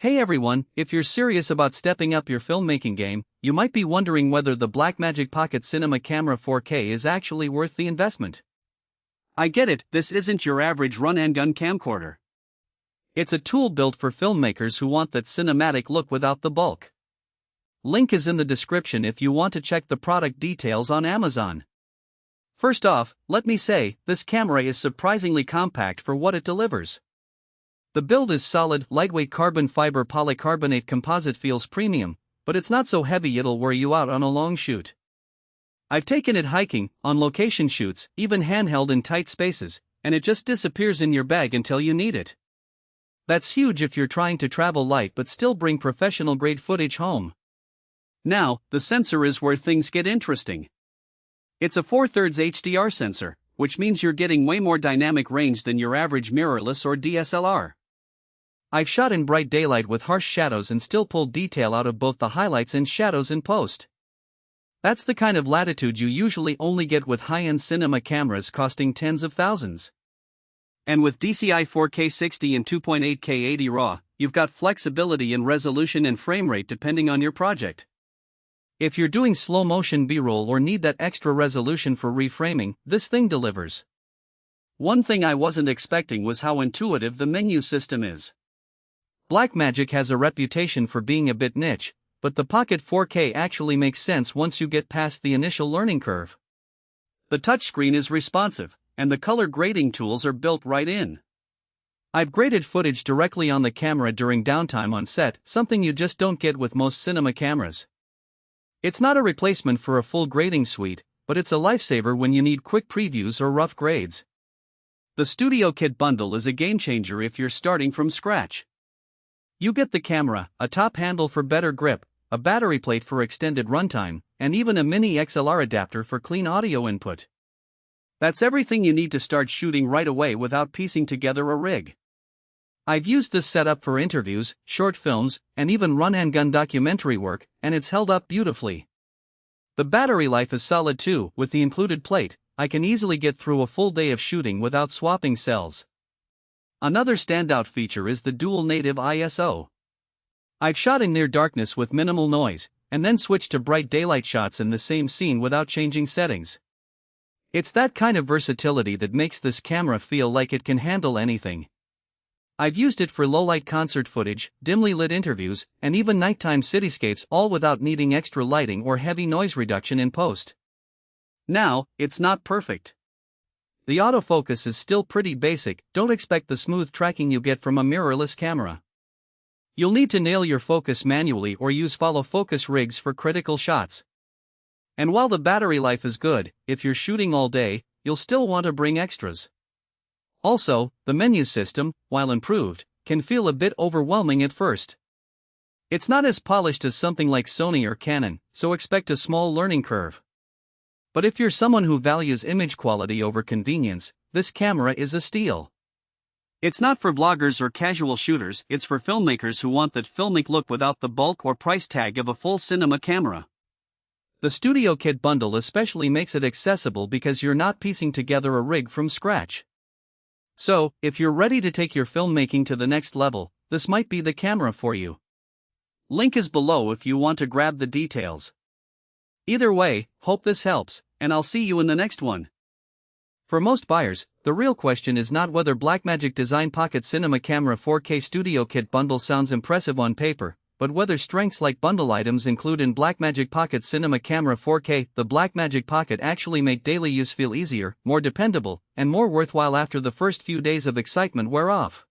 Hey everyone, if you're serious about stepping up your filmmaking game, you might be wondering whether the Blackmagic Pocket Cinema Camera 4K is actually worth the investment. I get it, this isn't your average run-and-gun camcorder. It's a tool built for filmmakers who want that cinematic look without the bulk. Link is in the description if you want to check the product details on Amazon. First off, let me say, this camera is surprisingly compact for what it delivers. The build is solid, lightweight carbon fiber polycarbonate composite, feels premium, but it's not so heavy it'll wear you out on a long shoot. I've taken it hiking, on location shoots, even handheld in tight spaces, and it just disappears in your bag until you need it. That's huge if you're trying to travel light but still bring professional-grade footage home. Now, the sensor is where things get interesting. It's a 4/3 HDR sensor, which means you're getting way more dynamic range than your average mirrorless or DSLR. I've shot in bright daylight with harsh shadows and still pulled detail out of both the highlights and shadows in post. That's the kind of latitude you usually only get with high-end cinema cameras costing tens of thousands. And with DCI 4K 60 and 2.8K 80 RAW, you've got flexibility in resolution and frame rate depending on your project. If you're doing slow-motion B-roll or need that extra resolution for reframing, this thing delivers. One thing I wasn't expecting was how intuitive the menu system is. Blackmagic has a reputation for being a bit niche, but the Pocket 4K actually makes sense once you get past the initial learning curve. The touchscreen is responsive, and the color grading tools are built right in. I've graded footage directly on the camera during downtime on set, something you just don't get with most cinema cameras. It's not a replacement for a full grading suite, but it's a lifesaver when you need quick previews or rough grades. The Studio Kit bundle is a game-changer if you're starting from scratch. You get the camera, a top handle for better grip, a battery plate for extended runtime, and even a mini XLR adapter for clean audio input. That's everything you need to start shooting right away without piecing together a rig. I've used this setup for interviews, short films, and even run-and-gun documentary work, and it's held up beautifully. The battery life is solid too. With the included plate, I can easily get through a full day of shooting without swapping cells. Another standout feature is the dual native ISO. I've shot in near darkness with minimal noise, and then switched to bright daylight shots in the same scene without changing settings. It's that kind of versatility that makes this camera feel like it can handle anything. I've used it for low-light concert footage, dimly lit interviews, and even nighttime cityscapes, all without needing extra lighting or heavy noise reduction in post. Now, it's not perfect. The autofocus is still pretty basic. Don't expect the smooth tracking you get from a mirrorless camera. You'll need to nail your focus manually or use follow focus rigs for critical shots. And while the battery life is good, if you're shooting all day, you'll still want to bring extras. Also, the menu system, while improved, can feel a bit overwhelming at first. It's not as polished as something like Sony or Canon, so expect a small learning curve. But if you're someone who values image quality over convenience, this camera is a steal. It's not for vloggers or casual shooters, it's for filmmakers who want that filmic look without the bulk or price tag of a full cinema camera. The Studio Kit bundle especially makes it accessible because you're not piecing together a rig from scratch. So, if you're ready to take your filmmaking to the next level, this might be the camera for you. Link is below if you want to grab the details. Either way, hope this helps, and I'll see you in the next one. For most buyers, the real question is not whether Blackmagic Design Pocket Cinema Camera 4K Studio Kit bundle sounds impressive on paper, but whether strengths like bundle items include in Blackmagic Pocket Cinema Camera 4K. The Blackmagic Pocket actually make daily use feel easier, more dependable, and more worthwhile after the first few days of excitement wear off.